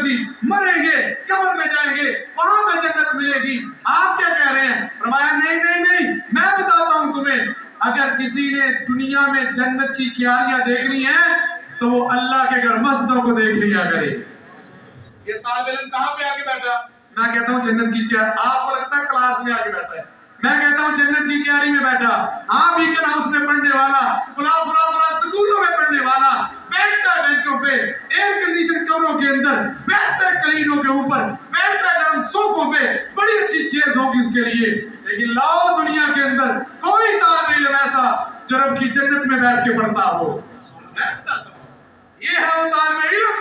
کر دی, مریں گے, قبر میں جائیں گے, وہاں پہ جنت ملے گی. آپ کیا کہہ رہے ہیں؟ فرمایا نہیں, میں بتاتا ہوں تمہیں, اگر کسی نے دنیا میں جنت کی کیاریاں دیکھنی ہیں تو وہ اللہ کے گھر مسجدوں کو دیکھ لیا کرے. یہ طالب علم کہاں پہ آگے بیٹھا؟ میں کہتا ہوں جنت کی کیاری, آپ کو لگتا ہے کلاس میں آگے بیٹھا ہے, میں کہتا ہوں جنت کی کیاری میں بیٹھا. ہاں بیکن ہاؤس میں پڑھنے والا, فلاں سکولوں میں پڑھنے والا, بیٹھتا ہے بینچوں پہ, ایئر کنڈیشن کمروں کے اندر, بیٹھتا ہے کلینوں کے اوپر, بیٹھتا ہے نرم صوفوں پہ, بڑی اچھی چیئرز ہوگی اس کے لیے. لیکن لاؤ دنیا کے اندر کوئی طالب علم ایسا جو رب کی جنت میں بیٹھ کے پڑھتا ہو. میں بتاتا ہوں, یہ ہے وہ طالب علم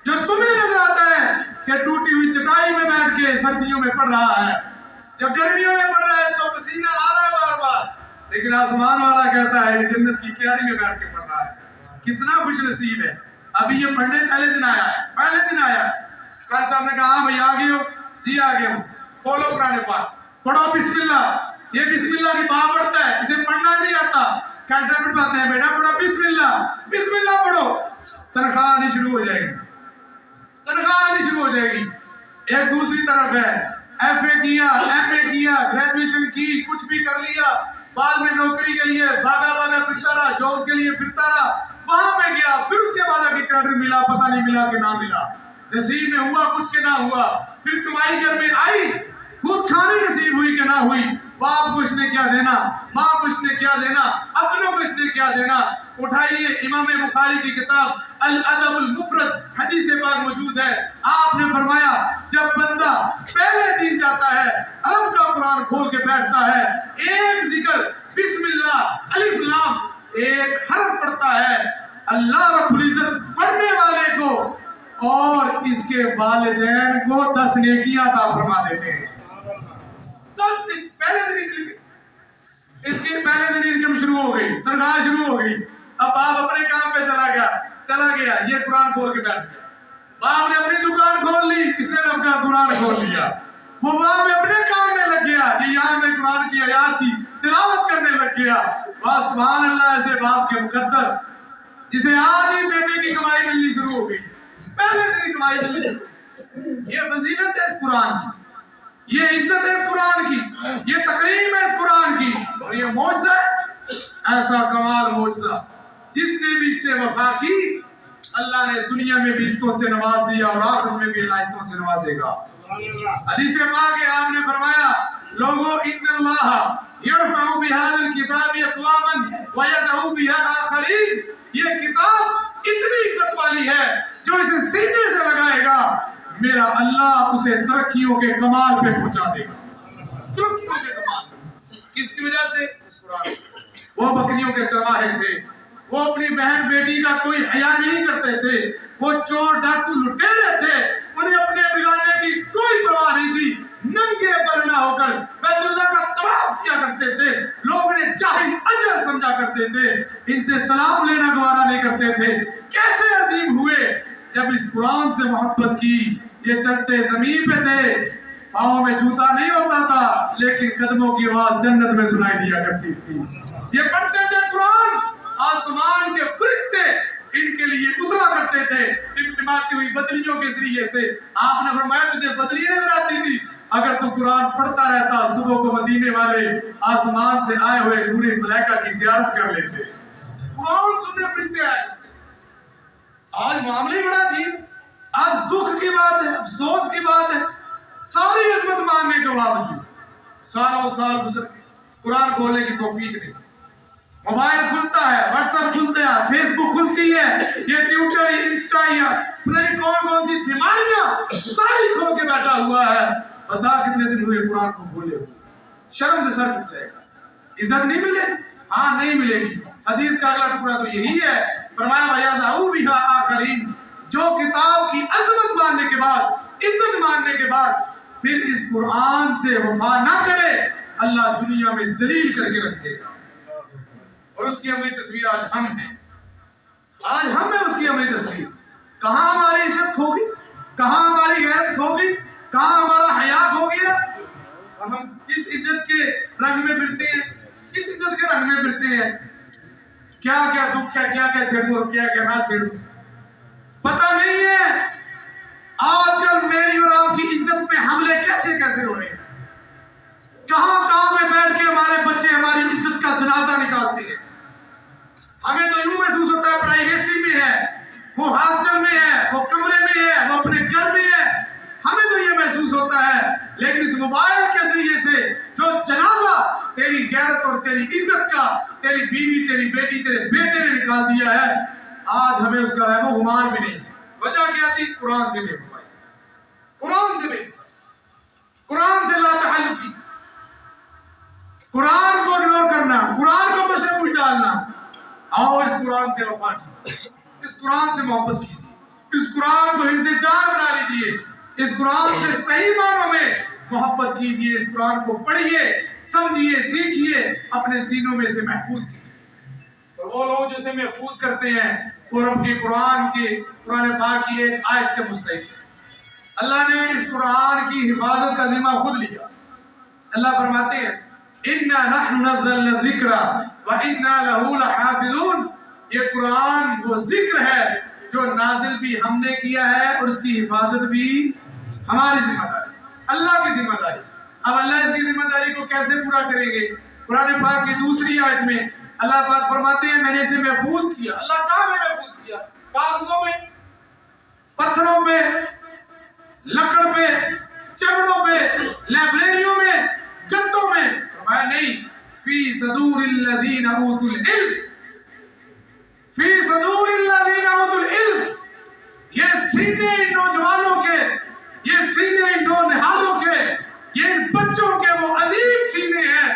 جو تمہیں نظر آتا ہے کہ ٹوٹی ہوئی چٹائی میں بیٹھ کے سردیوں میں پڑھ رہا ہے, جو گرمیوں میں پڑھ رہا ہے, اس کو پسینہ آ رہا ہے بار بار, لیکن آسمان والا کہتا ہے کہ جنت کی کیاری میں بیٹھ کے پڑھ رہا ہے. کتنا خوش نصیب ہے. ابھی یہ پڑھنے پہلے دن آیا. قاری صاحب نے کہا ہاں بھائی آ گئے ہو؟ جی آ گئے ہوں. کھولو قرآن پاک, پڑھو بسم اللہ. یہ بسم اللہ کی بات پڑھتا ہے, اسے پڑھنا نہیں آتا. کیسے پڑھاتے ہیں؟ بیٹا پڑھو بسم اللہ پڑھو, تنخواہ آنی شروع ہو جائے گی. ایک دوسری طرف ہے, ایف اے کیا, ایم اے کیا, گریجویشن کی, کچھ بھی کر لیا, بعد میں نوکری کے لیے بھاگا پھرتا رہا, جابس کے لیے پھرتا رہا, وہاں پہ گیا, پھر اس کے بعد آگے کریڈٹ ملا, پتہ نہیں ملا کہ نہ ملا, نصیب میں ہوا کچھ کہ نہ ہوا, پھر کمائی گھر میں آئی, خود کھانے نصیب ہوئی کہ نہ ہوئی, باپ کو اس نے کیا دینا, ماں کو اس نے کیا دینا, اپنوں کو اس نے کیا دینا. اٹھائیے امام بخاری کی کتاب الادب المفرد, حدیث پاک موجود ہے. آپ نے فرمایا جب بندہ پہلے دن جاتا ہے, عرب کا قرآن کھول کے بیٹھتا ہے, ایک ذکر بسم اللہ الف لام, ایک حرف پڑھتا ہے, اللہ رب العزت پڑھنے والے کو اور اس کے والدین کو 10 نیکیاں عطا فرما دیتے ہیں. 10 دن پہلے دن نکل گئے, اس کی پہلے دن انکم شروع ہو گئی, تنخواہ شروع ہو گئی. اب باپ اپنے کام پہ چلا گیا, یہ قرآن کھول کے بیٹھ گیا. باپ نے اپنی دکان کھول لی, اس نے رب کا قرآن کھول لیا. وہ باپ اپنے کام میں لگ گیا, یہ یہاں میں قرآن کی آیات کی تلاوت کرنے لگ گیا. واہ سبحان اللہ, ایسے باپ کے مقدر جسے آج ہی بیٹے کی کمائی ملنی شروع ہو گئی, پہلے دن کمائی ملنی. یہ فضیلت ہے اس قرآن کی, یہ عزت ہے اس قرآن کی, یہ تکریم ہے اس قرآن کی, اور یہ معجزہ ہے, ایسا کمال معجزہ جس نے بھی اس سے وفا کی اللہ نے دنیا میں بھی عزتوں سے نواز دیا اور آخرت میں بھی اللہ عزتوں سے نوازے گا. حدیث پاک ہے, آپ نے فرمایا لوگوں ان اللہ یرفع بهذا الكتاب اقواما ويدعو بها آخرین, یہ کتاب اتنی عزت والی ہے جو اسے سینے سے لگائے گا میرا اللہ اسے ترقیوں کے کمال پہ پہنچا دے گا. ترقیوں کے کمال کس کی وجہ سے؟ اس قرآن. وہ بکریوں کے چرواہے تھے, وہ اپنی بہن بیٹی کا کوئی حیا نہیں کرتے تھے, وہ چور ڈاکو لٹیرے تھے, انہیں اپنے بگانے کی کوئی پرواہ نہیں تھی, ننگے پر نہ ہو کر بیت اللہ کا طواف کیا کرتے تھے, لوگ انہیں جاہل اجل سمجھا کرتے تھے, ان سے سلام لینا گوارا نہیں کرتے تھے. کیسے عظیم ہوئے جب اس قرآن سے محبت کی. یہ چلتے زمین پہ تھے, پاؤں میں جوتا نہیں ہوتا تھا, لیکن قدموں کی آواز جنت میں سنائی دیا کرتی تھی. یہ پڑھتے تھے قرآن, آسمان کے فرشتے ان کے لیے اترا کرتے تھے ٹمٹماتی ہوئی بدلیوں کے ذریعے سے. آپ نے فرمایا تجھے بدلی نظر آتی تھی, اگر تو قرآن پڑھتا رہتا صبح کو مدینے والے آسمان سے آئے ہوئے نور ملائکہ کی زیارت کر لیتے. قرآن سننے فرشتے آئے. آج معاملے بڑا عجیب, آج دکھ کی بات ہے, افسوس کی بات ہے, ساری عظمت مانگنے کے باوجود سالوں سال گزر گئے, قرآن کھولنے کی توفیق نہیں. موبائل کھلتا ہے, واٹس ایپ کھلتا ہے, فیس بک کھلتی ہے, یہ ٹویٹر, انسٹا, یا پتہ نہیں کون سی بیماریاں ساری کھول کے بیٹھا ہوا ہے. بتا کتنے دن ہوئے قرآن کو کھولے ہوئے, شرم سے سر جھک جائے گا. عزت نہیں ملے گی, ہاں نہیں ملے گی. حدیث کا اگلا ٹکڑا تو یہی ہے, فرمایا وَيَزَعُوا بِهَا آخَرِينَ, جو کتاب کی عظمت ماننے کے بعد, عزت ماننے کے بعد پھر اس قرآن سے وفا نہ کرے, اللہ دنیا میں ذلیل کر کے رکھ دے گا. اور اس کی عملی تصویر آج ہم ہیں. آج ہم ہیں اس کی عملی تصویر. کہاں ہماری عزت کھوگی, کہاں ہماری غیرت کھوگی, کہاں ہمارا حیا کھو گیا, اور ہم کس عزت کے رنگ میں پھرتے ہیں, کس عزت کے رنگ میں پھرتے ہیں. کیا کیا دکھ ہے, کیا کیا چھیڑوں اور کیا کیا نہ چھیڑوں, پتہ نہیں ہے. لیکن اس موبائل کے ذریعے سے جو جنازہ تیری غیرت اور تیری عزت کا تیری بیوی تیری بیٹی تیرے بیٹے نے نکال دیا ہے، آج ہمیں اس کا رحم و گمان بھی نہیں۔ وجہ کیا تھی؟ قرآن سے بے وفائی، قرآن سے بے وفائی، قرآن سے لا تعلقی، قرآن کو اگنور کرنا، قرآن کو بس پوچھ ڈالنا۔ آؤ اس قرآن سے وفا کیجیے، اس قرآن سے محبت کیجیے، اس قرآن کو حفظ جان بنا لیجیے، اس قرآن سے صحیح معنوں میں محبت کیجیے، اس قرآن کو پڑھیے، سمجھیے، سیکھیے، اپنے سینوں میں سے محفوظ کیجیے۔ اور وہ لوگ جسے محفوظ کرتے ہیں وہ رب کے قرآن پاک کی ایک آیت کے مستحق ہیں۔ اللہ نے اس قرآن کی حفاظت کا ذمہ خود لیا۔ اللہ فرماتے ہیں اِنَّا نَحْنُ نَزَّلْنَا الذِّكْرَ وَإِنَّا لَهُ لَحَافِظُونَ، یہ قرآن وہ ذکر ہے جو نازل بھی ہم نے کیا ہے اور اس کی حفاظت بھی ہماری ذمہ داری، اللہ کی ذمہ داری۔ اب اللہ اس کی ذمہ داری کو کیسے پورا کریں گے؟ قرآن پاک کی دوسری آیت میں اللہ پاک فرماتے ہیں میں نے اسے محفوظ کیا۔ اللہ کہاں میں محفوظ کیا؟ کاغذوں میں، پتھروں پہ، لکڑ پہ، چمڑوں پہ، لائبریریوں میں، گتوں میں۔ فرمایا نہیں، فی صدور الذین اوتوا العلم، فی صدور الذین اوتوا العلم، یہ سینے ان نوجوانوں کے، یہ سینے ان نونہالوں کے، یہ ان بچوں کے وہ عظیم سینے ہیں۔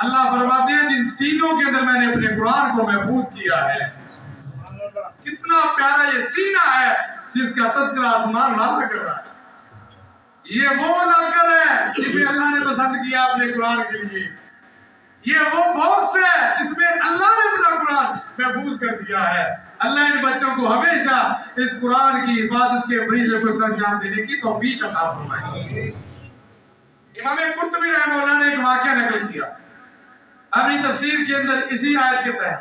اللہ فرماتے ہیں جن سینوں کے اندر میں نے اپنے قرآن کو محفوظ کیا ہے۔ کتنا پیارا یہ سینہ ہے جس کا تذکرہ آسمان والا کر رہا ہے۔ یہ وہ لکڑ ہے جسے اللہ نے پسند کیا اپنے قرآن کے لیے۔ یہ وہ باکس ہے جس میں اللہ نے اپنا قرآن محفوظ کر دیا ہے۔ اللہ ان بچوں کو ہمیشہ اس قرآن کی حفاظت کے فریضے کو سر انجام دینے کی توفیق عطا فرمائے۔ امام قرطبی رحمہ اللہ نے ایک واقعہ نقل کیا اپنی تفسیر کے اندر اسی آیت کے تحت۔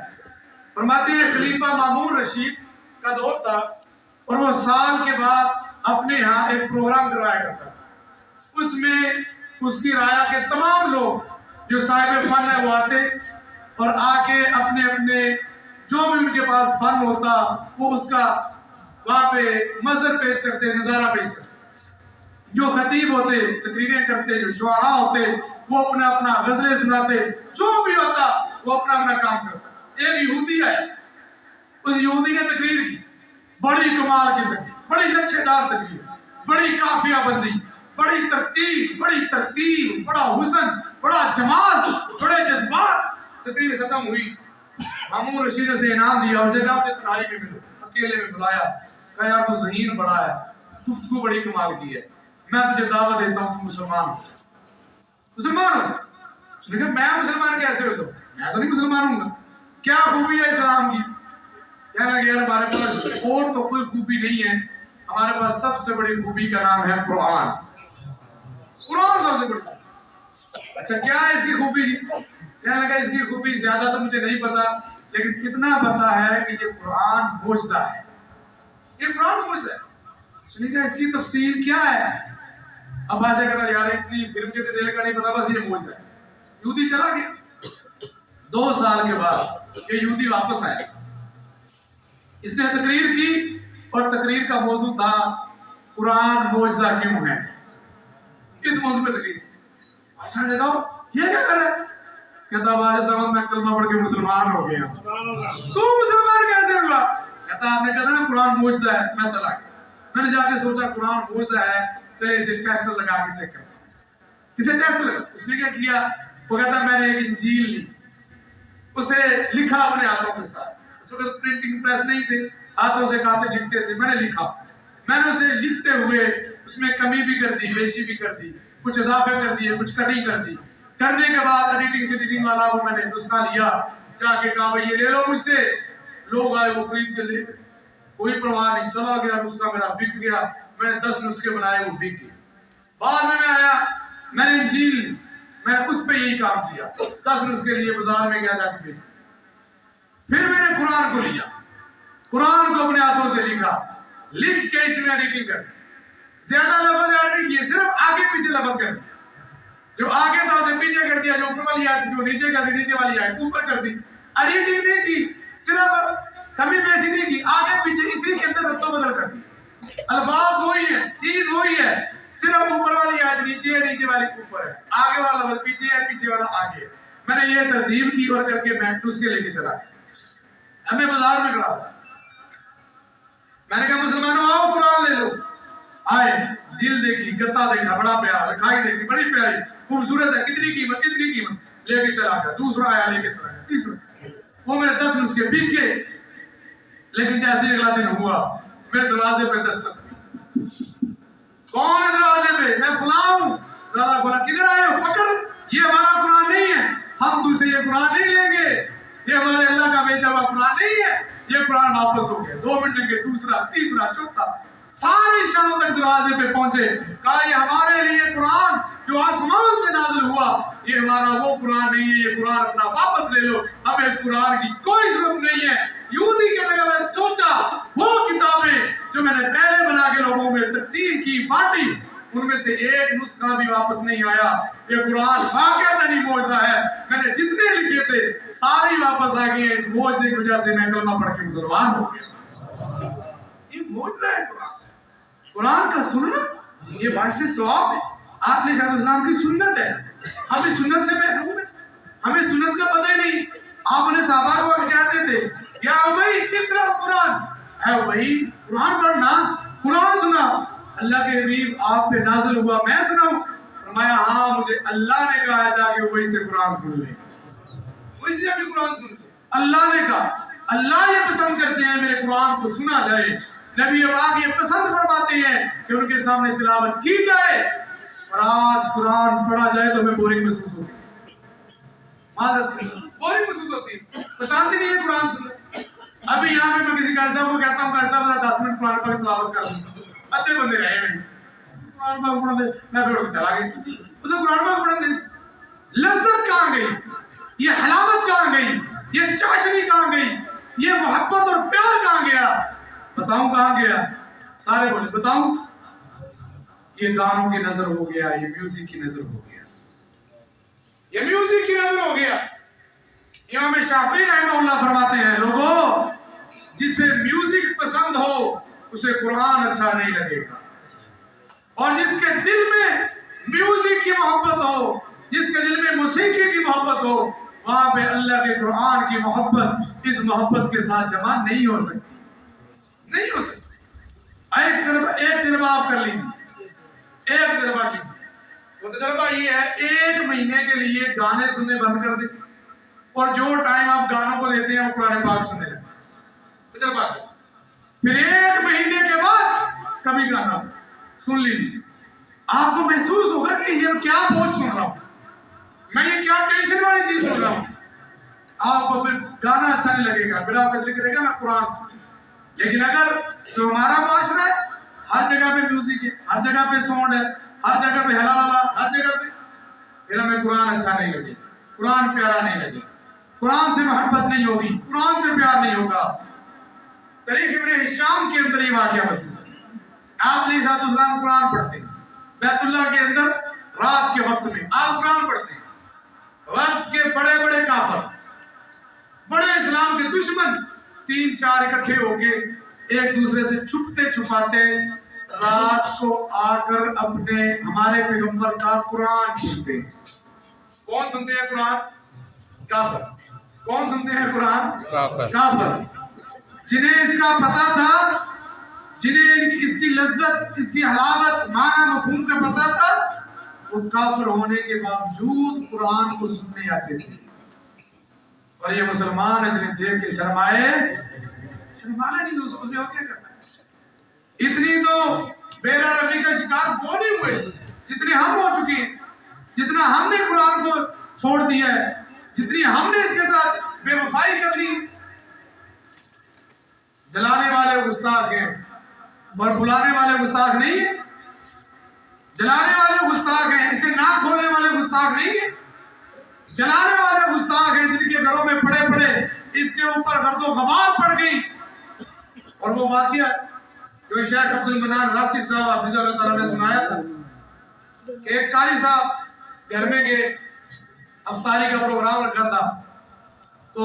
فرماتے ہیں خلیفہ مامون رشید کا دور تھا اور وہ سال کے بعد اپنے ہاں ایک پروگرام کروایا کرتا تھا۔ اس میں اس کی رعایا کے تمام لوگ جو صاحب فن ہے وہ آتے اور آ کے اپنے اپنے جو بھی ان کے پاس فن ہوتا وہ اس کا وہاں پہ منظر پیش کرتے، نظارہ پیش کرتے۔ جو خطیب ہوتے تقریریں کرتے، جو شعراء ہوتے وہ اپنا اپنا غزلیں سناتے، جو بھی ہوتا وہ اپنا اپنا کام کرتا۔ ایک یہودی ہے، اس یہودی نے تقریر کی، بڑی کمال کی تقریر، بڑی لچھے دار تقریر، بڑی قافیہ بندی، بڑی ترتیب، بڑا حسن، بڑا جمال، بڑے جذبات۔ تقریر ختم ہوئی، مامون رشید نے اسے انعام دیا اور اسے کہا مجھے تنہائی میں ملو، اکیلے میں بلایا، کہا یار تو ذہین بڑا ہے، گفتگو بڑی کمال کی ہے، میں تجھے دعوت دیتا ہوں تو مسلمان ہو۔ مسلمان ہو؟ اس نے کہا میں مسلمان کیسے ہو؟ میں تو نہیں مسلمان ہوں گا، کیا خوبی ہے اسلام کی؟ کہنے لگا یار ہمارے پاس اور تو کوئی خوبی نہیں ہے، ہمارے پاس سب سے بڑی خوبی کا نام ہے قرآن۔ قرآن سب سے بڑی۔ اچھا کیا ہے اس کی خوبی؟ کہنے لگا اس کی خوبی زیادہ تو مجھے نہیں پتا، لیکن کتنا پتا ہے کہ یہ قرآن معجزہ ہے، یہ قرآن معجزہ ہے۔ اس نے کہا اس کی تفسیر کیا ہے؟ اب بادشاہ کہتا یار اتنی فلم کے ڈیٹیل کا نہیں پتا، بس یہ معجزہ ہے۔ یہودی چلا گیا۔ 2 سال کے بعد یہ یہودی واپس آیا، اس نے تقریر کی اور تقریر کا موضوع تھا قرآن معجزہ کیوں ہے، اس موضوع پہ تقریر۔ بادشاہ نے کہا یہ کیا کر رہا ہے؟ کہتا بادشاہ صاحب میں کلمہ پڑھ کے مسلمان ہو گیا۔ تو مسلمان کیسے ہوا؟ کہتا آپ نے کہا نا قرآن معجزہ ہے، میں چلا گیا۔ میں نے جا کے سوچا قرآن معجزہ ہے، چلے اسے ٹیسٹ لگا کے چیک کرتا ہوں۔ اسے ٹیسٹ لگا، اس نے کیا کیا؟ وہ کہتا میں نے ایک انجیل لی، اسے لکھا اپنے ہاتھوں کے ساتھ۔ اس وقت پرنٹنگ پریس نہیں تھے، ہاتھوں سے کاتے لکھتے تھے، میں نے لکھا، میں نے اسے لکھتے ہوئے اس میں کمی بھی کر دی، بیشی بھی کر دی، کچھ اضافے کر دیے، کچھ کٹنگ کر دی۔ کرنے کے بعد ایڈیٹنگ والا وہ میں نے نسخہ لیا، جا کے کہا بھائی یہ لے لو مجھ سے۔ لوگ آئے وہ خرید کے لے گئے، کوئی پرواہ نہیں، چلا گیا نسخہ میرا بک گیا۔ میں نے 10 نسخے بنائے، وہ بک گئے۔ بعد میں آیا، میں نے انجیل لی، میں نے اس پہ یہی کام کیا، 10 نسخے لیے بازار میں گیا، جا کے بیچا۔ پھر میں نے قرآن کو لیا، قرآن کو اپنے ہاتھوں سے لکھا، لکھ کے اس میں ایڈیٹنگ کر دی، زیادہ لفظ ایڈ نہیں کیے، صرف آگے پیچھے لفظ کر دی، جو آگے تھا اسے پیچھے کر دیا، جو اوپر والی آیت جو نیچے کر دی، نیچے والی آیت اوپر کر دی۔ ایڈیٹنگ نہیں کی، صرف کمی بیشی نہیں کی، آگے پیچھے اسی کے اندر رد و بدل کر دی۔ الفاظ وہی ہیں، چیز وہی ہے، صرف اوپر والی آیت نیچے ہے, نیچے والی اوپر ہے, آگے والا لفظ پیچھے ہے, پیچھے والا آگے ہے. میں نے یہ ترتیب کی اور کر کے میں نسخے لے کے چلا گیا. ہمیں بازار میں کھڑا تھا, میں نے کہا مسلمانوں آؤ قرآن لے لو. آئے, جلد دیکھی, گتا دیکھا, بڑا پیارا, لکھائی دیکھی, بڑی پیاری, خوبصورت ہے, کتنی قیمت, کتنی قیمت, لے کے چلا گیا. دوسرا آیا, لے کے چلا گیا. تیسرا, وہ میرے 10 نسخے بک کے. لیکن جیسے اگلا دن ہوا, میرے دروازے پہ دستک ہوئی. کون ہے دروازے پہ؟ میں فلاں ہوں. دروازہ کھولا, کدھر آئے ہو؟ پکڑ, یہ ہمارا قرآن نہیں ہے, ہم تجھ سے یہ قرآن نہیں لیں گے, یہ ہمارے اللہ کا بھیجا ہوا قرآن نہیں ہے, یہ قرآن واپس ہو گیا. 2 منٹ کے, دوسرا, تیسرا, چوتھا, ساری شام تک دروازے پہ پہنچے. کہا یہ ہمارے لیے قرآن جو آسمان سے نازل ہوا, یہ ہمارا وہ قرآن نہیں ہے, یہ قرآن اپنا واپس لے لو, ہمیں اس قرآن کی کوئی ضرورت نہیں ہے. یہودی کے لگا, میں سوچا وہ کتابیں جو میں نے پہلے بنا کے لوگوں میں تقسیم کی, بانٹی, ان میں سے ایک نسخہ بھی واپس نہیں آیا. یہ قرآن واقعی معجزہ ہے. میں نے جتنے لکھے تھے ساری واپس آ گئی ہیں. اس معجزے کی وجہ سے میں کلمہ پڑھ کے مسلمان ہو گیا. یہ معجزہ ہے قرآن. قرآن کا سننا یہ باعث ثواب ہے. آپ نے شاہ اسلام کی سنت ہے, ہمیں سنت سے محروم ہے, ہمیں سنت کا پتہ ہی نہیں. آپ انہیں صحابہ کو کہتے تھے یا بھائی اقرا قرآن, اے بھائی قرآن پڑھنا, قرآن سنا. اللہ کے حبیب آپ پہ نازل ہوا, میں سناؤں؟ فرمایا ہاں, مجھے اللہ نے کہا ہے جا کے وہی سے قرآن سن لے, وہی سے جا کے قرآن سن لے. اللہ نے کہا, اللہ یہ پسند کرتے ہیں میرے قرآن کو سنا جائے. نبی پاک یہ پسند فرماتے ہیں کہ ان کے سامنے تلاوت کی جائے. اور آج قرآن پڑھا جائے تو ہمیں بورنگ محسوس ہوتی ہے, بورنگ محسوس ہوتی ہے, پسند ہی نہیں ہے قرآن سننا. ابھی یہاں پہ میں کسی قاری صاحب کو کہتا ہوں, قاری صاحب ذرا 10 منٹ قرآن پاک تلاوت کر دیں, ادھے بندے رہے نہیں, قرآن پاک پڑھا دے, میں پھر چلا گئی. ادھر قرآن پاک پڑھا دے, لذت کہاں گئی, یہ حلاوت کہاں گئی, یہ چاشنی کہاں گئی, یہ محبت اور پیار کہاں گیا؟ بتاؤں کہاں گیا؟ سارے بولے بتاؤں. یہ گانوں کی نظر ہو گیا, یہ میوزک کی نظر ہو گیا, یہ میوزک کی نظر ہو گیا. امام شافعی رحمہ اللہ فرماتے ہیں لوگوں جسے میوزک پسند ہو اسے قرآن اچھا نہیں لگے گا, اور جس کے دل میں میوزک کی محبت ہو, جس کے دل میں موسیقی کی محبت ہو, وہاں پہ اللہ کے قرآن کی محبت اس محبت کے ساتھ جمع نہیں ہو سکتی, نہیں ہو سکتی. ایک تجربہ آپ کر لیجیے, ایک تجربہ کیجیے. وہ تجربہ یہ ہے, 1 مہینے کے لیے گانے سننے بند کر دیں, اور جو ٹائم آپ گانوں کو دیتے ہیں وہ قرآن پاک سننے لگتے ہیں. تجربہ کریں, پھر 1 مہینے کے بعد کبھی گانا سن لیجیے. آپ کو محسوس ہوگا کہ یہ کیا بوجھ سن رہا ہوں, میں یہ کیا ٹینشن والی چیز سن رہا ہوں. آپ کو پھر گانا اچھا نہیں لگے گا, پھر آپ کا دل کرے گا میں قرآن سنوں. لیکن اگر جو ہمارا معاشرہ ہے, ہر جگہ پہ میوزک ہے, ہر جگہ پہ ساؤنڈ ہے, ہر جگہ پہ ہلا لالا, ہر جگہ پہ, پھر ہمیں قرآن اچھا نہیں لگے گا, قرآن پیارا نہیں لگے گا, قرآن سے محبت نہیں ہوگی, قرآن سے پیار نہیں ہوگا. تاریخ ابن ہشام کے اندر یہ واقعہ موجود ہے. آپ علیہ السلام قرآن پڑھتے ہیں بیت اللہ کے اندر رات کے وقت میں, آپ قرآن پڑھتے ہیں. وقت کے بڑے بڑے کافر, بڑے اسلام کے دشمن 3-4 اکٹھے ہو کے ایک دوسرے سے چھپتے چھپاتے رات کو آ کر اپنے ہمارے پیغمبر کا قرآن سنتے ہیں. کون سنتے ہیں قرآن؟ کافر. کون سنتے ہیں قرآن؟ کافر. جنہیں اس کا پتا تھا, جنہیں اس کی لذت, اس کی حلاوت, معنی مفہوم کا پتا تھا, وہ کافر ہونے کے باوجود قرآن کو سننے آتے تھے. اور یہ مسلمان ہیں جنہیں دیکھ کے شرمانا نہیں, تو سمجھ میں ہو کیا کرنا ہے. اتنی تو بیرا روی کا شکار وہ نہیں ہوئے جتنے ہم ہو چکے ہیں, جتنا ہم نے قرآن کو چھوڑ دیا ہے, جتنی ہم نے اس کے ساتھ بے وفائی کر لی. جلانے والے گستاخ ہیں اور بلانے والے گستاخ نہیں ہیں. جلانے والے گستاخ ہیں, اسے ناک کھولنے والے گستاخ نہیں ہیں. جلانے والے گستاخ ہیں جن کے گھروں میں پڑے پڑے اس کے اوپر گرد و غبار پڑ گئی. اور وہ واقعہ جو شیخ عبد المنان راسک صاحب حافظ اللہ تعالیٰ نے سنایا تھا کہ ایک قاری صاحب گھر میں گئے, افطاری کا پروگرام رکھا تھا, تو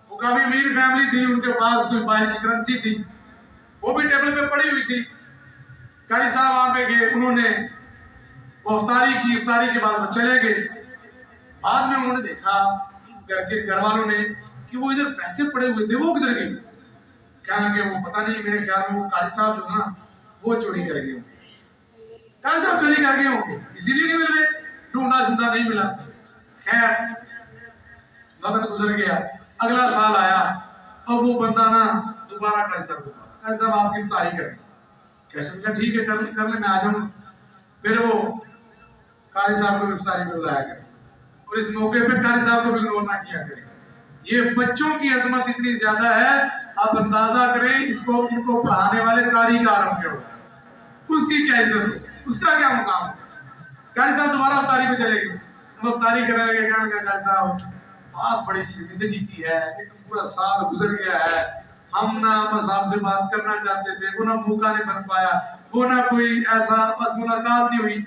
وہ کافی امیر فیملی تھی, ان کے پاس کوئی باہر کی کرنسی تھی, وہ بھی ٹیبل پہ پڑی ہوئی تھی. قاری صاحب وہاں پہ گئے, انہوں نے وہ افطاری کی، افطاری کے بعد وہ چلے گئے. بعد میں انہوں نے دیکھا گھر والوں نے کہ وہ ادھر پیسے پڑے ہوئے تھے، وہ کدھر گئے؟ کہنے لگے وہ پتہ نہیں، میرے خیال میں وہ قاری صاحب جو نا وہ چوری کر گئے ہوں گے، قاری صاحب چوری کر گئے ہوں گے، اسی لیے نہیں مل گئے، ڈھونڈا ڈھونڈا نہیں ملا. خیر وقت گزر گیا، اگلا سال آیا اور وہ بندہ نا دوبارہ قاری صاحب کو کہا قاری صاحب آپ کی افطاری کریں. کیسے کہا ٹھیک ہے کر لیں میں آ جاؤں. پھر وہ قاری صاحب کو افطاری پہ بلایا کریں اور اس موقع پہ قاری صاحب کو بھی اگنور نہ کیا کریں. یہ بچوں کی عظمت اتنی زیادہ ہے، آپ اندازہ کریں اس کو ان کو پڑھانے والے قاری کا عالم کیا ہوگا، اس کی کیا عزت ہے، اس کا کیا مقام ہے. قاری صاحب دوبارہ افطاری پہ چلے گئے، ہم افطاری کرنے لگے. کہنے لگا قاری صاحب بات بڑی شرمندگی کی ہے، لیکن پورا سال گزر گیا ہے، ہم نہ صاحب سے بات کرنا چاہتے تھے، وہ نہ موقع نہیں بن پایا، وہ نہ کوئی ایسا بس ملاقات نہیں ہوئی.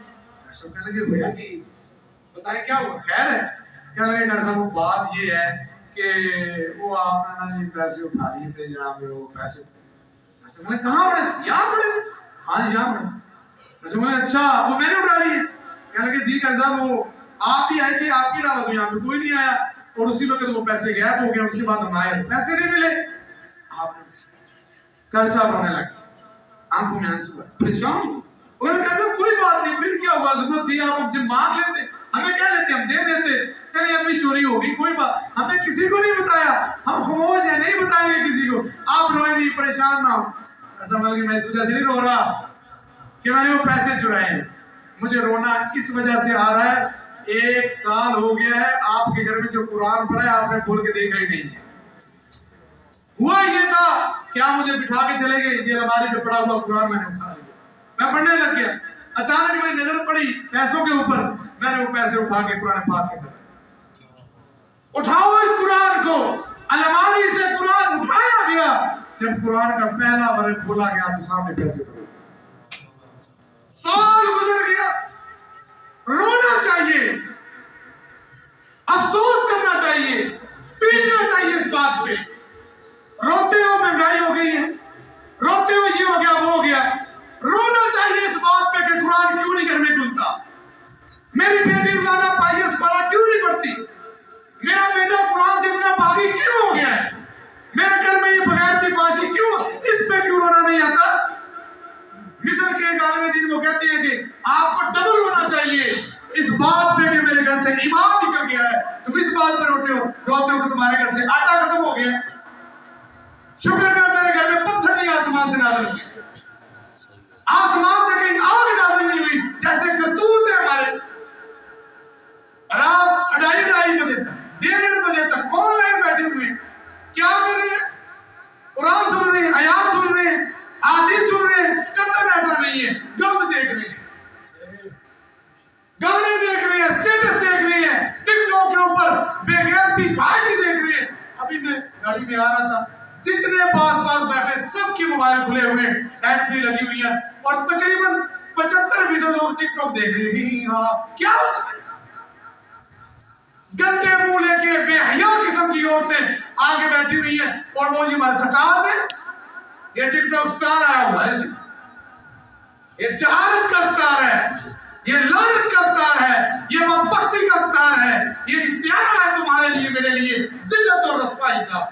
ایسا کہنے لگے ہویا کہ بتائیں کیا ہوا، خیر ہے؟ کہنے لگے قاری صاحب وہ بات یہ ہے کہ وہ آپ نے نا جی پیسے اٹھا لیے تھے جہاں پہ وہ پیسے، میں نے کہاں پڑے؟ یہاں پڑے؟ ہاں یہاں پڑے. میں نے اچھا وہ میں نے اٹھا لیے؟ کہنے لگے جی قاری صاحب وہ آپ ہی آئے تھے، آپ کی علاوہ تو یہاں پہ کوئی نہیں آیا، اور اسی وقت وہ پیسے غائب ہو گئے، اس کے بعد ہم آئے پیسے نہیں ملے. آپ قاری صاحب رونے لگے، آنکھوں میں آنسو ہے، پریشان. انہوں نے کہا کوئی بات نہیں، پھر کیا ہوا، ضرورت تھی آپ ہم سے مانگ لیتے، ہمیں کیا دیتے ہم دے دیتے، چلے اپنی چوری ہوگی کوئی بات، ہم نے کسی کو نہیں بتایا، ہم خاموش ہیں نہیں بتائیں گے کسی کو، آپ روئے نہیں پریشان نہ ہو. ایسا مطلب کہ میں اس وجہ سے نہیں رو رہا کہ میں نے وہ پیسے چرائے ہیں، مجھے رونا اس وجہ سے آ رہا ہے 1 سال ہو گیا ہے آپ کے گھر میں جو قرآن پڑھا ہے آپ نے کھول کے دیکھا ہی نہیں ہے. ہوا یہ تھا کہ آپ مجھے بٹھا کے چلے گئے، یہ الماری پہ پڑا ہوا قرآن میں نے اٹھا لیا، میں پڑھنے لگ گیا، اچانک میری نظر پڑی پیسوں کے اوپر، میں نے وہ پیسے اٹھا کے قرآن پاک کے طرف اٹھاؤ اس قرآن کو. الماری سے قرآن اٹھایا گیا، جب قرآن کا پہلا ورق کھولا گیا تو سامنے پیسے پڑے. سال گزر گیا، رونا چاہیے، افسوس کرنا چاہیے، پیٹنا چاہیے اس بات پہ. روتے ہو مہنگائی ہو گئی ہے، روتے ہو یہ ہو گیا وہ ہو گیا، رونا چاہیے اس بات پہ کہ قرآن کیوں نہیں گھر میں کھلتا، میری بیٹی روزانہ پائیس پارہ کیوں نہیں پڑھتی، میرا بیٹا قرآن سے اتنا باغی کیوں ہو گیا ہے، میرے گھر میں یہ بغیر نفاسی کیوں، اس پہ کیوں رونا نہیں آتا. مصر کے ایک عالم دین وہ کہتے ہیں کہ آپ کو ڈبل ہونا چاہیے اس بات پہ کہ میرے گھر سے ایمان نکل گیا ہے، تم اس بات پہ روتے ہو کہ تمہارے گھر سے آٹا ختم ہو گیا. شکر کر تیرے گھر میں پتھر نہیں آسمان سے نازل ہوئے، آسمان سے کہیں آگ نازل نہیں ہوئی، جیسے کرتوت ہے ہمارے. رات 2:30 بجے تک 1:30 بجے تک آن لائن بیٹھے ہوئے کیا کر رہے ہیں، قرآن سن رہے ہیں، آیات سن رہے ہیں، حدیث سن رہے ہیں. قطعاً ایسا نہیں ہے، گند دیکھ رہے ہیں، گانے دیکھ رہے ہیں، اسٹیٹس دیکھ رہے ہیں، ٹک ٹاک کے اوپر بے غیرتی فحاشی دیکھ رہے ہیں. ابھی میں گاڑی میں آ رہا تھا، جتنے پاس بیٹھے سب کی موبائل کھلے ہوئے ہیں، ہینڈ فری لگی ہوئی ہیں، اور تقریباً 75% لوگ ٹک ٹاک دیکھ رہے ہیں. کیا اس میں گندے منہ لے کے بے حیا قسم کی عورتیں آگے بیٹھی ہوئی ہیں، اور وہ یہ ہمارے سٹار دے، یہ ٹک ٹاک سٹار آیا ہوا ہے، یہ جہالت کا سٹار ہے، یہ لعنت کا سٹار ہے، یہ بدبختی کا سٹار ہے، یہ استعارہ ہے تمہارے لیے میرے لیے ذلت اور رسوائی کا.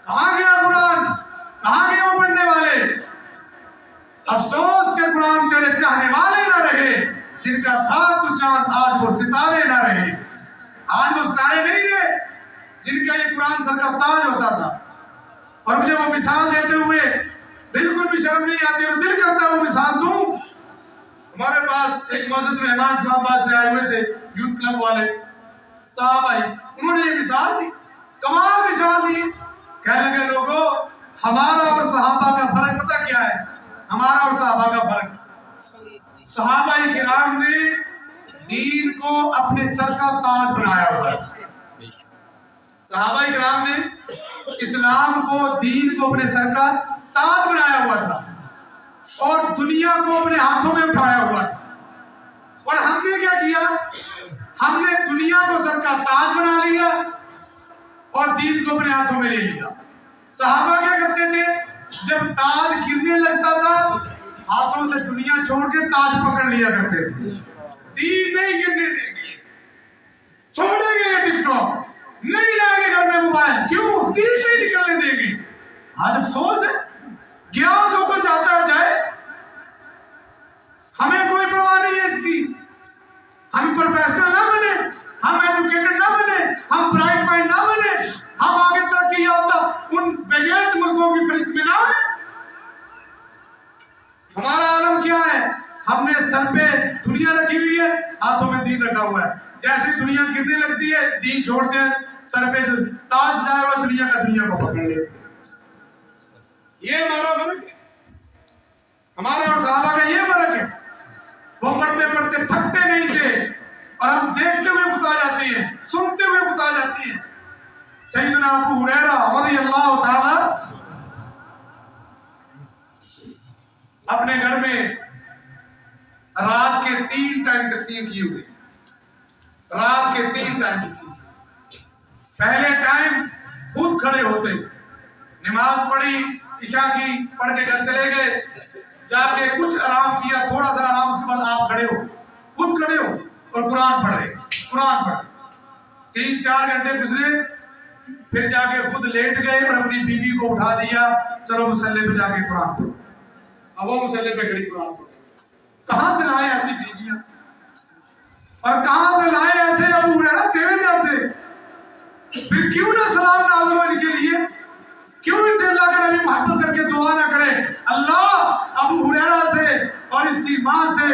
کہاں گیا قرآن، کہاں گئے وہ پڑھنے والے. افسوس کہ قرآن کے چاہنے والے نہ رہے، جن کا تھا تو چاند آج وہ ستارے نہ رہے. آج وہ ستارے نہیں رہے جن کا یہ قرآن سر کا تاج ہوتا تھا. اور مجھے وہ مثال دیتے ہوئے بالکل بھی شرم نہیں آتی اور دل کرتا ہے وہ مثال دوں. ہمارے پاس ایک مسجد میں مہمان اسلام آباد سے آئے ہوئے تھے، یوتھ کلب والے صاحب آئے، انہوں نے یہ مثال دی، کمال مثال دی. کہنے لگے لوگوں ہمارا اور صحابہ کا فرق پتہ کیا ہے، ہمارا اور صحابہ کا فرق، صحابہ کرام نے دین کو اپنے سر کا تاج بنایا ہوا ہے. صحابہ کرام نے اسلام کو، دین کو اپنے سر کا تاج بنایا ہوا تھا اور دنیا کو اپنے ہاتھوں میں اٹھایا ہوا تھا. اور ہم نے کیا کیا، ہم نے دنیا کو سر کا تاج بنا لیا اور دین کو اپنے ہاتھوں میں لے لیا. صحابہ کیا کرتے تھے، جب تاج گرنے لگتا تھا ہاتھوں سے دنیا چھوڑ کے تاج پکڑ لیا کرتے تھے. دین نہیں گرنے دیں گے، چھوڑیں گے یہ ٹک ٹاک، نہیں لائیں گے گھر میں موبائل، کیوں؟ دین نہیں نکلنے دیں گے۔ آج افسوس ہے، کیا جو کچھ آتا ہے جائے، ہمیں کوئی پرواہ نہیں ہے اس کی، ہم پروفیشنل نہ بنے، ہم ایجوکیٹڈ نہ بنے، ہم برائٹ مائنڈ نہ بنے، ہم آگے ترقی یافتہ ان بیگیت ملکوں کی فہرست میں نہ آئے۔ ہمارا عالم کیا ہے؟ ہم نے سر پہ دنیا رکھی ہوئی ہے، ہاتھوں میں دین رکھا ہوا ہے، جیسے دنیا گرنے لگتی ہے دین چھوڑتے ہیں، سر پہ جو تاج سجایا ہوا دنیا کا دنیا کو پکڑ لیتے ہیں۔ یہ ہمارا فرق ہے، ہمارے اور صحابہ کا یہ فرق ہے۔ وہ پڑھتے پڑھتے تھکتے نہیں تھے، اور ہم دیکھتے ہوئے بتا جاتے ہیں، سنتے ہوئے بتا جاتے ہیں۔ سیدنا ابو ہریرہ رضی اللہ تعالی اپنے گھر میں رات کے 3 ٹائم تقسیم کی ہوئی، رات کے 3 ٹائم تقسیم۔ پہلے ٹائم خود کھڑے ہوتے، نماز پڑھی عشاء کی، پڑھ کے گھر چلے گئے، جا کے کچھ آرام کیا، تھوڑا سا آرام، اس کے بعد آپ کھڑے ہو، خود کھڑے ہو اور قرآن پڑھ رہے، قرآن پڑھ 3-4 گھنٹے گزرے، پھر جا کے خود لیٹ گئے اور اپنی بیوی کو اٹھا دیا، چلو مصلی پہ جا کے قرآن پڑھو۔ اب وہ مصلی پہ کھڑی قرآن پڑھو۔ کہاں سے لائے ایسی بیویاں، اور کہاں سے لائے ایسے ابو ہریرہ تیرے جیسے؟ پھر کیوں نہ سلام نازل ہو ان کے لیے؟ کیوں ان سے اللہ کا نبی محبت کر کے دعا نہ کرے، اللہ ابو ہریرہ سے اور اس کی ماں سے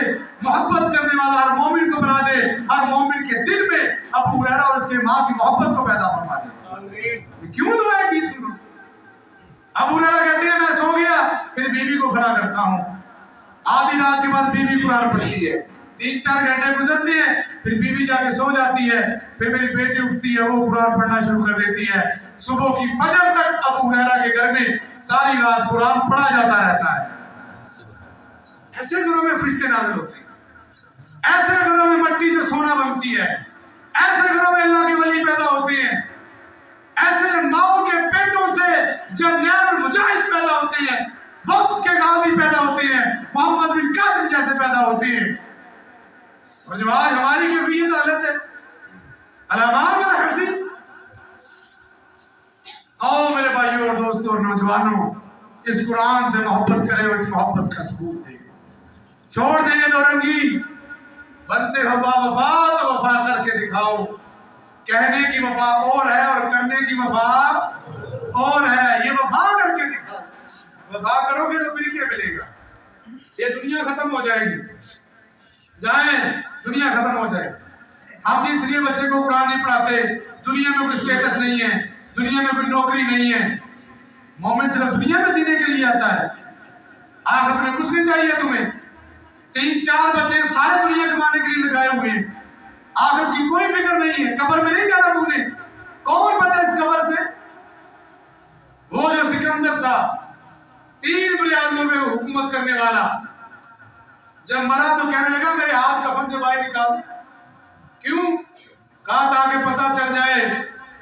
محبت کرنے والا ہر مومن کو بنا دے، ہر مومن کے دل میں ابو ہریرہ اور اس کے ماں کی محبت کو پیدا فرما دے۔ کیوں دعائیں کی تھی؟ ابو ہریرہ کہتے ہیں میں سو گیا، پھر بیوی کو کھڑا کرتا ہوں، آدھی رات کے بعد بیوی قرآن پڑھتی ہے، 3-4 گھنٹے گزرتے ہیں، پھر بیوی جا کے سو جاتی ہے، پھر میری بیٹی اٹھتی ہے، وہ قرآن پڑھنا شروع کر دیتی ہے، صبح کی فجر تک ابو ہریرہ کے گھر میں ساری رات قرآن پڑھا جاتا رہتا ہے۔ ایسے گھروں میں فرشتے نازل ہوتے ہیں، ایسے گھروں میں مٹی سے سونا بنتی ہے، ایسے گھروں میں اللہ کے ولی پیدا ہوتے ہیں، ایسے ماؤں کے پیٹوں سے جرنیل المجاہد پیدا ہوتے ہیں، وقت کے غازی پیدا ہوتے ہیں، محمد بن قاسم جیسے پیدا ہوتے ہیں۔ اور جو آج ہماری کیفیت حالت ہے، علامات والا حفیظ، آؤ میرے بھائیوں اور دوستوں اور نوجوانوں، اس قرآن سے محبت کریں اور اس محبت کا ثبوت دیں، چھوڑ دیں یہ دو رنگی، بنتے ہو با وفا تو وفا کر کے دکھاؤ، کہنے کی وفا اور ہے اور کرنے کی وفا اور ہے، یہ وفا کر کے دکھاؤ، وفا کرو گے تو پھر کیا ملے گا؟ یہ دنیا ختم ہو جائے گی، جائیں دنیا ختم ہو جائے۔ ہم اس لیے بچے کو قرآن نہیں پڑھاتے، دنیا میں کوئی سٹیٹس نہیں ہے، دنیا میں کوئی نوکری نہیں ہے۔ مومن صرف دنیا میں جینے کے لیے آتا ہے، آخرت میں کچھ نہیں چاہیے تمہیں۔ 3-4 بچے سارے دنیا کمانے کے لیے لگائے ہوئے ہیں، آخرت کی کوئی فکر نہیں ہے، قبر میں نہیں جانا تو نے، کون بچا اس قبر سے؟ وہ جو سکندر تھا 3 بلادوں میں حکومت کرنے والا، جب مرا تو کہنے لگا میرے ہاتھ کفن سے باہر نکال، کیوں؟ کہا تاکہ پتہ چل جائے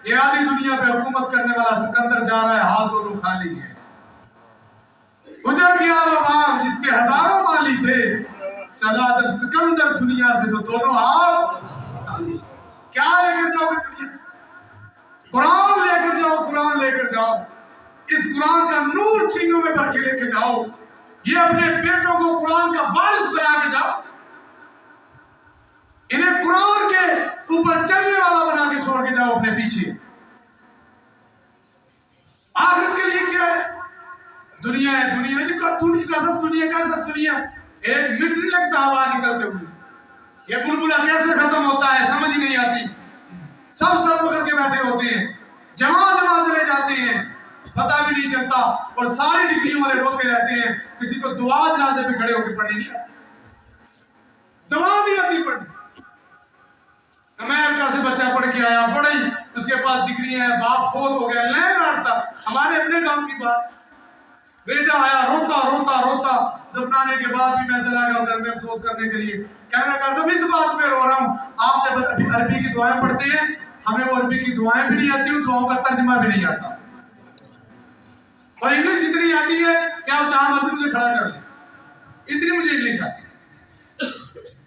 یہ آدھی دنیا پہ حکومت کرنے والا سکندر جا رہا ہے، ہاتھ دونوں خالی ہے۔ گزر گیا وہ باغ جس کے ہزاروں مالی تھے، چلا جب سکندر دنیا سے تو دونوں ہاتھ خالی۔ کیا لے کر جاؤ گے دنیا سے؟ قرآن لے کر جاؤ، قرآن لے کر جاؤ، اس قرآن کا نور سینوں میں بھر کے لے کے جاؤ، یہ اپنے بیٹوں کو قرآن کا وارث بنا کے جاؤ، انہیں قرآن کے اوپر چلنے والا بنا کے چھوڑ کے جاؤ اپنے پیچھے۔ آخرت کے لیے کیا ہے؟ دنیا ہے، دنیا ہے، تو نہیں کر سکتا دنیا، کر سکتا دنیا، ایک منٹ نہیں لگتا ہوا نکلتے ہوئے، یہ بلبلہ کیسے ختم ہوتا ہے سمجھ ہی نہیں آتی، سب سر پکڑ کے بیٹھے ہوتے ہیں، جمع چلے جاتے ہیں، پتہ بھی نہیں چلتا، اور ساری ڈگریوں والے روتے رہتے ہیں، کسی کو دعا جنازے پہ کھڑے ہو کے پڑھنے نہیں آتی، دعا نہیں آتی پڑھنے۔ امریکہ سے بچہ پڑھ کے آیا، پڑھی، اس کے پاس ڈگری ہے، باپ فوت ہو گیا، نہیں مارتا، ہمارے اپنے کام کی بات، بیٹا آیا روتا روتا روتا، دفنانے کے بعد بھی میں چلا گیا گھر میں افسوس کرنے کے لیے، کہنے لگا کرزم اس بات پہ رو رہا ہوں، آپ جب عربی کی دعائیں پڑھتے ہیں، ہمیں وہ عربی کی دعائیں بھی نہیں آتی، ان دعاؤں کا ترجمہ بھی نہیں آتا، اور انگلش اتنی آتی ہے کہ آپ جہاں مرضی مجھے کھڑا کر لیں، اتنی مجھے انگلش آتی ہے۔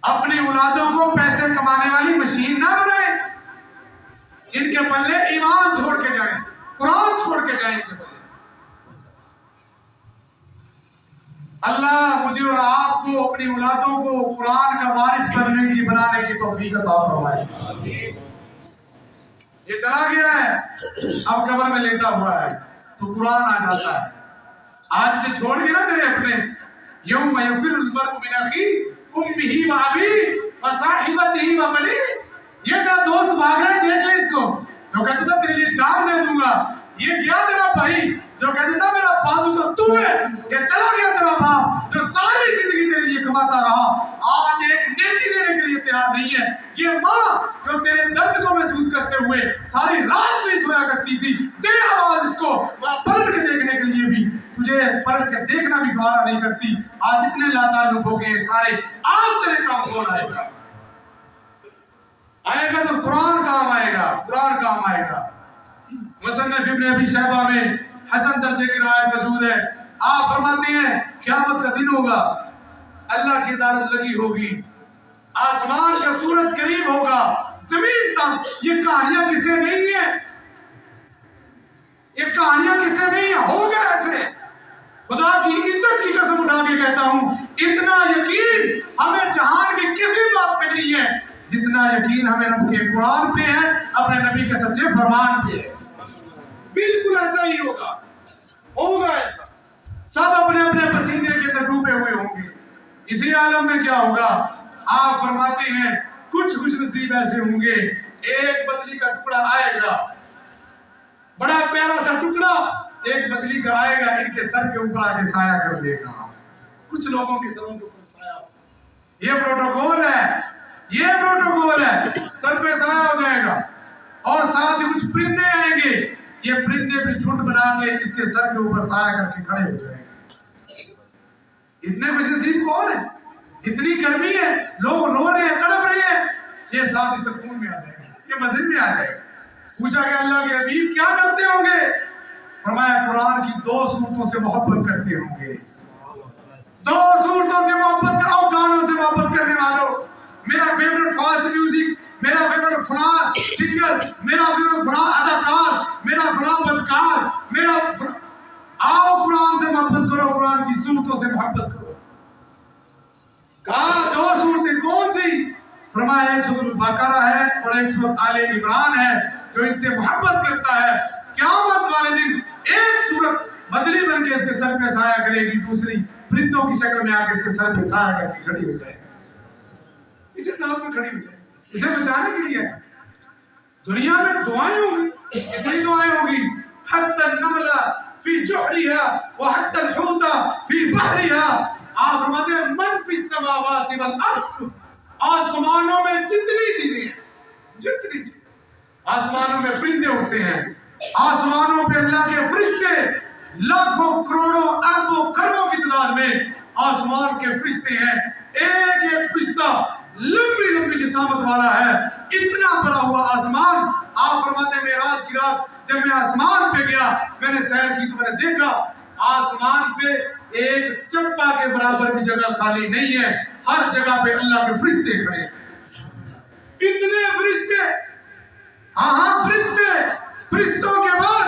اپنی اولادوں کو پیسے کمانے والی مشین نہ بنائیں. ان کے پلے ایمان چھوڑ کے جائیں, قرآن چھوڑ کے جائیں ان کے پلے. اللہ مجھے اور آپ کو اپنی اولادوں کو قرآن کا وارث بنانے کی توفیق عطا فرمائے. یہ چلا گیا ہے, اب قبر میں لیٹا ہوا ہے تو قرآن آ جاتا ہے. آج نے چھوڑ گیا تیرے اپنے, یوم یفر المرء من اخیہ امہ و ابیہ و صاحبتہ و بنیہ. یہ تیرا دوست بھاگ رہا ہے, دیکھ لے اس کو, جو کہتا تھا تیرے لیے جان دے دوں گا. یہ گیا تیرا بھائی جو کہتا تھا میرا بازو تو ہے. یہ چلا گیا تیرا باپ جو ساری زندگی تیرے لیے کماتا رہا, آج ایک نیکی دینے کے لیے تیار نہیں ہے. یہ ماں جو تیرے درد کو محسوس کرتے ہوئے ساری رات نہیں سویا کرتی تھی, دے آواز اس کو, پلٹ کے دیکھنے کے لیے بھی تجھے پلٹ کے دیکھنا بھی گوارا نہیں کرتی. آج اتنے لاتعلق ہو گئے سارے. آج تیرے کام کون آئے گا؟ آئے گا تو قرآن کام آئے گا, قرآن کام آئے گا. مصنف ابن ابی شیبہ میں حسن درجے کی روایت موجود ہے. آپ فرماتے ہیں قیامت کا دن ہوگا, اللہ کی عدالت لگی ہوگی, آسمان کا سورج قریب ہوگا, زمین تک. یہ کہانیاں کسے نہیں ہیں, یہ کہانیاں کسے نہیں ہیں, ہوگا ایسے. خدا کی عزت کی قسم اٹھا کے کہتا ہوں, اتنا یقین ہمیں جہان کی کسی بات پہ نہیں ہے جتنا یقین ہمیں رب کے قرآن پہ ہے, اپنے نبی کے سچے فرمان پہ ہے. بالکل ایسا ہی ہوگا, ہوگا ایسا. سب اپنے اپنے پسینے کے اندر ڈوبے ہوئے ہوں گے. اسی عالم میں کیا ہوگا؟ آپ فرماتے ہیں کچھ خوش نصیب ایسے ہوں گے, ایک بدلی کا ٹکڑا آئے گا, بڑا پیارا سا ٹکڑا ایک بدلی کا آئے گا, ان کے سر کے اوپر آ کے سایہ کر لے گا. کچھ لوگوں کے سروں کے اوپر سایہ. یہ پروٹوکول ہے, یہ پروٹوکول ہے. سر پہ سایہ ہو جائے گا اور ساتھ ہی کچھ پرندے آئیں گے, یہ پرندے بھی جھنڈ بنا کے اس کے سر کے اوپر سایہ کر کے کھڑے ہو جائیں گے. اتنے خوش نصیب کون ہے؟ اتنی گرمی ہے, لوگ رو رہے ہیں, تڑپ رہے ہیں, یہ ساتھ ہی سکون میں آ جائے گا, یہ مزے میں آ جائے گا. پوچھا کہ اللہ کے حبیب کیا کرتے ہوں گے؟ فرمایا قرآن کی 2 صورتوں سے محبت کرتے ہوں گے. 2 صورتوں سے محبت کرو, گانوں سے محبت کرنے والوں. میرا فیورٹ فاسٹ میوزک, میرا فیورٹ فلاں سنگر, میرا فیورٹ فلاں اداکار, میرا فلاں بدکار, میرا آؤ قرآن سے محبت کرو, قرآن کی صورتوں سے محبت کرو. کہا 2 صورتیں کون سی؟ فرمایا ایک سورۃ البقرہ ہے اور ایک سورۃ آل عمران ہے. جو ان سے محبت کرتا ہے قیامت والے دن ایک سورت بدلی بن کے اس کے سر پہ سایہ کرے گی, دوسری پرندوں کی شکل میں آ کے اس کے سر پہ سایہ کر کے کھڑی ہو جائے گی. اسے نام میں کھڑی ہو جائے گی, اسے بچانے کے لیے. دنیا میں دعائیں ہوں گی, اتنی دعائیں ہوں گی, حتی النمل فی جحرها وحتی الحوت فی بحرها. آپ فرماتے ہیں من فی السماوات والارض, آسمانوں میں جتنی چیزیں ہیں, جتنی چیزیں, آسمانوں میں پرندے اڑتے ہیں, آسمانوں پہ اللہ کے فرشتے لاکھوں کروڑوں اربوں خربوں کی تعداد میں آسمان کے فرشتے ہیں. ایک ایک فرشتہ لمبی لمبی جسامت والا ہے, اتنا بڑا ہوا آسمان. آپ فرماتے ہیں معراج کی رات جب میں آسمان پہ گیا, میں نے سیر کی تو میں نے دیکھا آسمان پہ ایک چپا کے برابر بھی جگہ خالی نہیں ہے, ہر جگہ پہ اللہ کے فرشتے کھڑے ہیں. اتنے فرشتے, ہاں فرشتے, فرشتوں کے بعد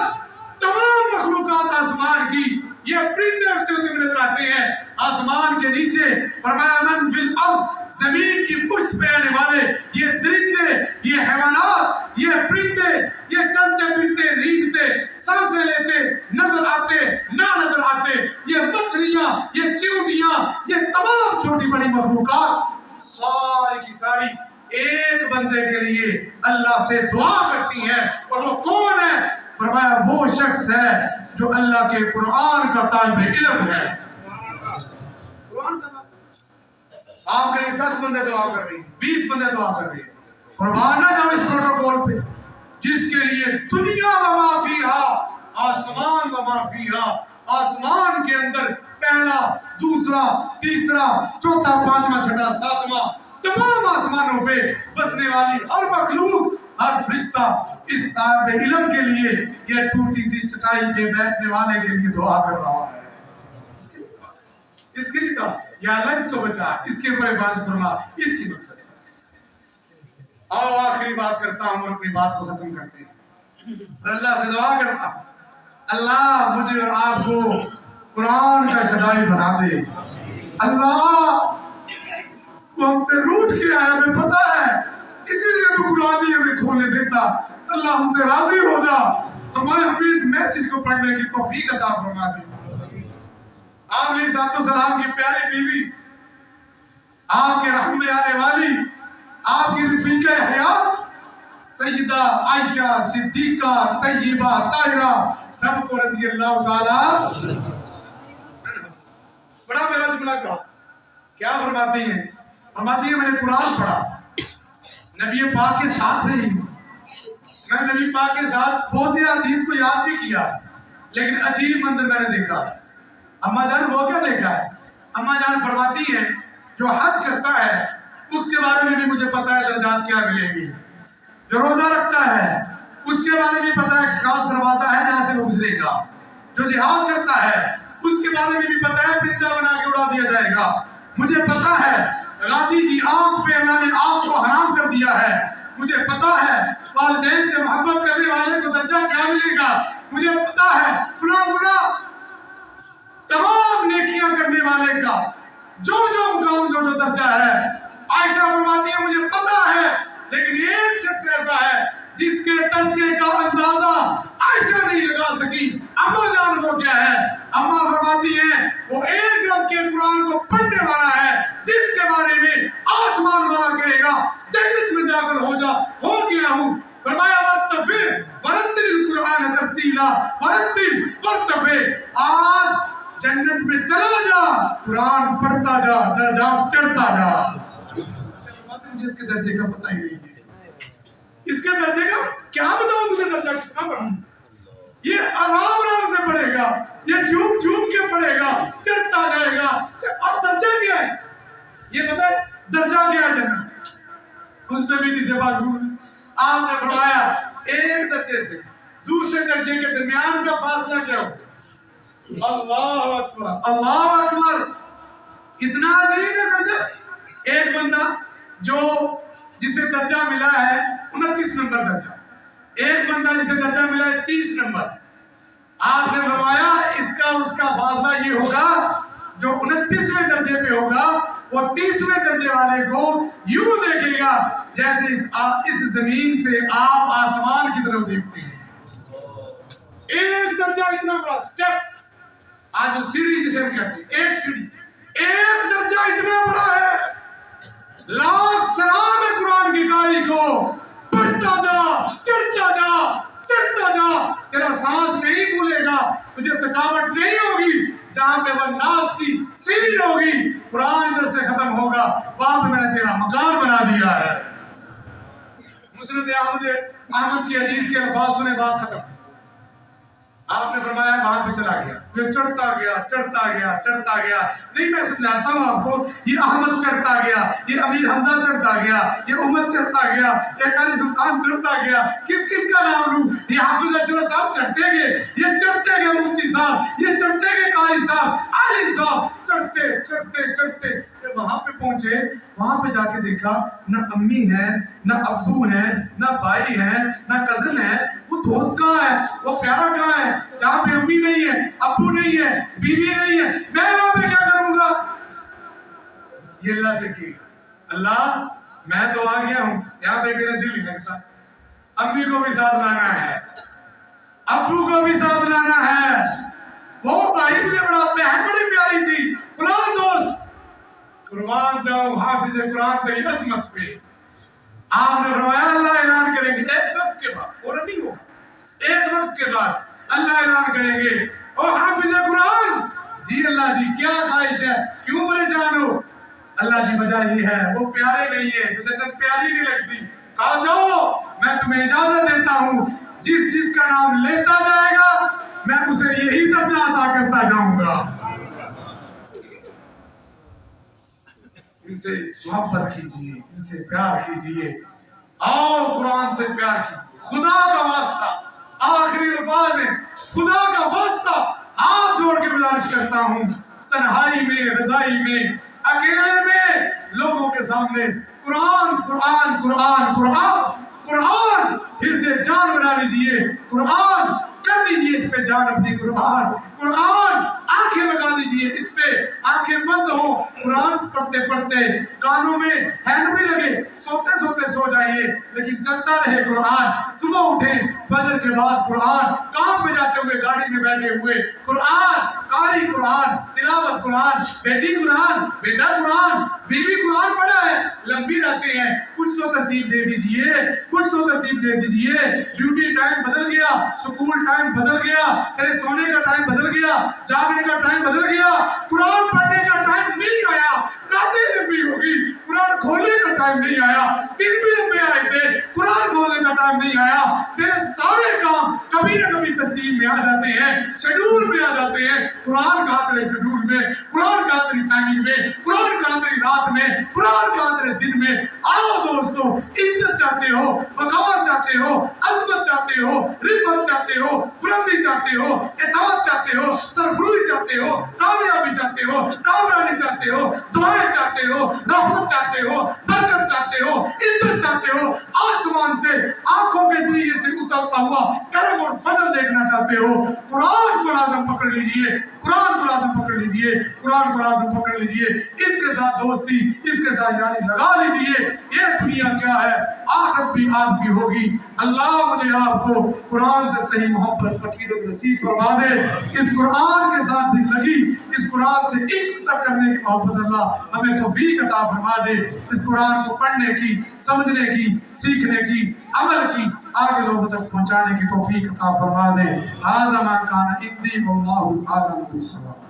تمام مخلوقات آسمان کی, یہ پرندے اڑتے ہوئے نظر آتے ہیں. آسمان کے نیچے فرمایا من فی الارض, زمین کی پشت پہ آنے والے یہ درندے, یہ حیوانات, یہ پرندے, یہ چلتے پھرتے رینگتے سانسیں لیتے نظر آتے نہ نظر آتے, یہ مچھلیاں, یہ چیونٹیاں, یہ تمام چھوٹی بڑی مخلوقات ساری کی ساری ایک بندے کے لیے اللہ سے دعا کرتی ہیں. اور وہ کون ہے؟ فرمایا وہ شخص ہے جو اللہ کے قرآن کا طالب علم ہے. آپ کے لیے 10 بندے دعا کر رہے ہیں, 20 بندے دعا کر رہے ہیں. قربان نہ جاؤ اس پروٹوکول پہ جس کے لیے دنیا و ما فیہا, آسمان و ما فیہا, آسمان کے اندر پہلا, دوسرا, تیسرا, چوتھا, پانچواں, چھٹا, ساتواں, تمام آسمانوں پہ بسنے والی ہر مخلوق, ہر فرشتہ اس طالب علم کے لیے, یہ ٹوٹی سی چٹائی پہ بیٹھنے والے کے لیے دعا کر رہا ہے. اس کے لیے کہا یا اللہ اس کو بچا، اس کے اوپر حفاظت فرما، اس کی مدد فرما۔ آؤ آخری بات کرتا ہوں اور اپنی بات کو ختم کرتے ہیں۔ اور اللہ سے دعا کرتا ہوں اللہ مجھے اور آپ کو قرآن کا شدائی بنا دے۔ اللہ تو ہم سے روٹ کے آیا، ہمیں پتا ہے، اسی لیے تو قرآن ہی ہمیں کھولنے دیتا۔ اللہ ہم سے راضی ہو جا، ہمیں اس میسج کو پڑھنے کی توفیق عطا فرما دے۔ آپ علیہ السلام کی پیاری بیوی، آپ کے رحم میں آنے والی، آپ کی رفیق حیات سیدہ عائشہ صدیقہ طیبہ طاہرہ سب کو رضی اللہ تعالی بڑا میرا جملہ کیا فرماتی ہیں؟ فرماتی ہے میں نے قرآن پڑھا، نبی پاک کے ساتھ رہی، میں نبی پاک کے ساتھ بہت سی حدیث کو یاد بھی کیا، لیکن عجیب منظر میں نے دیکھا۔ اماں جان وہ کیا دیکھا ہے؟ اماں جان فرماتی ہے جو حج کرتا ہے اس کے بارے میں بھی مجھے پتا ہے درجات کیا ملیں گی، جو روزہ رکھتا ہے اس کے بارے میں پتا ہے ایک خاص دروازہ ہے جہاں سے وہ گزرے گا، جو جہاد کرتا ہے اس کے بارے میں بھی پتا ہے پرندہ بنا کے اڑا دیا جائے گا، مجھے پتا ہے غازی کی آنکھ پہ اللہ نے آنکھ کو حرام کر دیا ہے، مجھے پتا ہے والدین سے محبت کرنے والے کو درجہ کیا ملے گا، مجھے پتا ہے فلاں فلاں تمام نیکیاں کرنے والے کا جو مقام جو درجہ ہے۔ عائشہ فرماتی ہے مجھے پتا ہے، لیکن ایک شخص ایسا ہے جس کے درجے کا اندازہ عائشہ نہیں لگا سکی۔ اماں جان کو کیا ہے؟ اماں فرماتی ہے وہ ایک رب کے قرآن کو پڑھنے والا ہے جس کے بارے میں آسمان والا کہے گا جنت میں داخل ہو جا، ہو گیا ہوں۔ فرمایا ورتفع ورتل القرآن ترتیلا ورتل ورتفع، آج جنت میں چلا جا، قرآن پڑھتا جا، درجات چڑھتا جا۔ مجھے اس کے درجے کا پتہ ہی نہیں ہے، اس کے درجے کا کیا بتاؤں تجھے درجہ کتنا پڑھوں؟ یہ آرام سے پڑھے گا، یہ جھوم کے پڑھے گا، چڑھتا جائے گا۔ اور درجہ کیا ہے یہ بتا، درجہ کیا ہے جنت؟ اس پہ بھی کسی بات سن، آپ نے فرمایا ایک درجے سے دوسرے درجے کے درمیان کا فاصلہ کیا ہو؟ اللہ اکبر، اللہ اکبر، کتنا عظیم ہے درجہ۔ ایک بندہ جو جسے درجہ ملا ہے 29 نمبر درجہ، ایک بندہ جسے درجہ ملا ہے 30 نمبر، آپ نے فرمایا اس کا اور اس کا فاصلہ یہ ہوگا جو 29ویں درجے پہ ہوگا وہ 30ویں درجے والے کو یوں دیکھے گا جیسے اس زمین سے آپ آسمان کی طرف دیکھتے ہیں۔ ایک درجہ اتنا بڑا سٹیپ، آج جو سیڑھی جسے ہم کہتے ہیں ایک سیڑھی، ایک درجہ اتنا بڑا ہے۔ لاکھ سلام ہے قرآن کی قاری کو، پڑھتا جا، چڑھتا جا، چڑھتا جا، تیرا سانس نہیں بھولے گا، تجھے تھکاوٹ نہیں ہوگی، جہاں پہ وہ ناس کی سیڑھی ہوگی قرآن ادھر سے ختم ہوگا، وہاں پہ میں نے تیرا مکان بنا دیا ہے۔ مسند احمد کی حدیث کے الفاظ سنے، بات ختم۔ آپ نے فرمایا وہاں پہ چلا گیا، یہ چڑھتا گیا، چڑھتا گیا، چڑھتا گیا۔ نہیں میں سمجھاتا ہوں آپ کو، یہ احمد چڑھتا گیا، یہ امیر حمزہ چڑھتا گیا، یہ عمر چڑھتا گیا، یہ قاری سلطان چڑھتا گیا، کس کس کا نام لوں؟ یہ حافظ اشرف صاحب چڑھتے گئے، یہ چڑھتے گئے مفتی صاحب، یہ چڑھتے گئے قاری صاحب، عالم صاحب، چڑھتے چڑھتے چڑھتے جب وہاں پہ پہنچے، وہاں پہ جا کے دیکھا نہ امی ہے، نہ ابو ہے، نہ بھائی ہے، نہ کزن ہے، وہ دوست کہاں ہے، وہ پیارا کہاں ہے؟ جہاں پہ امی نہیں ہے، ابو نہیں ہے، بیوی نہیں ہے، میں وہاں پہ کیا کروں گا؟ یہ اللہ سے کی، اللہ میں تو آ گیا ہوں، یہاں پہ میرا دل نہیں لگتا، امی کو بھی ساتھ لانا ہے، ابو کو بھی ساتھ لانا ہے، وہ بھائی مجھے بڑا، بہن بڑی پیاری تھی، فلاں دوست، قربان جاؤں حافظ قرآن تیری عظمت پہ۔ آپ نے فرمایا اللہ اعلان کریں گے ایک وقت کے بعد، فوراً نہیں ہوگا، ایک وقت کے بعد اللہ اعلان کریں گے او حافظ قرآن، جی اللہ جی کیا خواہش ہے، کیوں پریشان ہو؟ اللہ جی وجہ یہ ہے وہ پیارے نہیں ہے، تو جنت پیاری نہیں لگتی۔ کہا جاؤ میں تمہیں اجازت دیتا ہوں، جس کا نام لیتا جائے گا میں اسے یہی درجہ عطا کرتا جاؤں گا۔ ان سے محبت کیجئے، ان سے پیار کیجئے، آؤ قرآن سے پیار کیجئے، خدا کا واسطہ، آخری الفاظ ہیں، خدا کا واسطہ ہاتھ جوڑ کے گزارش کرتا ہوں، تنہائی میں، رضائی میں، اکیلے میں لوگوں کے سامنے قرآن قرآن قرآن قرآن قرآن حفظ جان بنا لیجئے، قرآن کر دیجئے اس پہ جان اپنی، قرآن قرآن آنکھیں لگا دیجئے اس پہ، آنکھیں بند ہو، قرآن پڑھتے پڑھتے کانوں میں ہینڈ بھی لگے، سوتے سوتے سو جائیے لیکن چلتا رہے قرآن، صبح اٹھیں فجر کے بعد قرآن، کام پہ جاتے ہوئے گاڑی میں بیٹھے ہوئے قرآن، قاری قرآن، تلاوت قرآن، بیٹی قرآن، بیٹا قرآن، بیوی قرآن پڑھا ہے، لمبی رہتے ہیں، کچھ تو ترتیب دے دیجئے، کچھ تو ترتیب دے دیجئے، ڈیوٹی ٹائم بدل گیا، سکول ٹائم بدل گیا، تیرے سونے کا ٹائم بدل گیا، جاگنے کا ٹائم بدل گیا، قرآن پڑھنے کا ٹائم نہیں آیا، راتیں لمبی ہوگی، قرآن کھولنے کا ٹائم نہیں آیا، دن بھی لمبے آئے تھے، قرآن کھولنے کا ٹائم نہیں آیا، تیرے سارے کام کبھی نہ کبھی ترتیب میں آ جاتے ہیں، شیڈول میں آ جاتے ہیں، قرآن کہاں تیرے شیڈول میں، قرآن کہاں تیری ٹائمنگ میں، قرآن کہاں تیری رات میں، قرآن کہاں تیرے دن میں۔ آؤ دوستو، عزت چاہتے ہو، وقار چاہتے ہو، عظمت چاہتے ہو، رفعت چاہتے ہو، بلندی چاہتے ہو، اطاعت چاہتے ہو، سرفروئی چاہتے ہو، کامیابی چاہتے ہو، کامرانی چاہتے ہو، دعائیں چاہتے ہو، رحمت چاہتے ہو، برکت چاہتے ہو، عزت چاہتے ہو، آسمان سے آنکھوں کے ذریعے سے اترتا ہوا کرم اور فضل دیکھنا چاہتے ہو، قرآن کو لازم پکڑ لیجئے، قرآن کو لازم پکڑ لیجئے، قرآن کو لازم پکڑ لیجئے، اس کے ساتھ دوستی، اس کے ساتھ یاری لگا لیجئے۔ یہ دنیا کیا ہے، آخرت بھی آپ کی ہوگی۔ اللہ مجھے آپ کو قرآن سے صحیح محبت عقیدت نصیب فرما دے، اس قرآن کے ساتھ بھی لگی، اس قرآن سے عشق تک کرنے کی محبت اللہ ہمیں توفیق عطا فرما دے، اس قرآن کو پڑھنے کی، سمجھنے کی، سیکھنے کی، عمل کی، آگے لوگوں تک پہنچانے کی توفیق عطا فرما دے۔ ھذا ما کان عندی واللہ اعلم بالصواب۔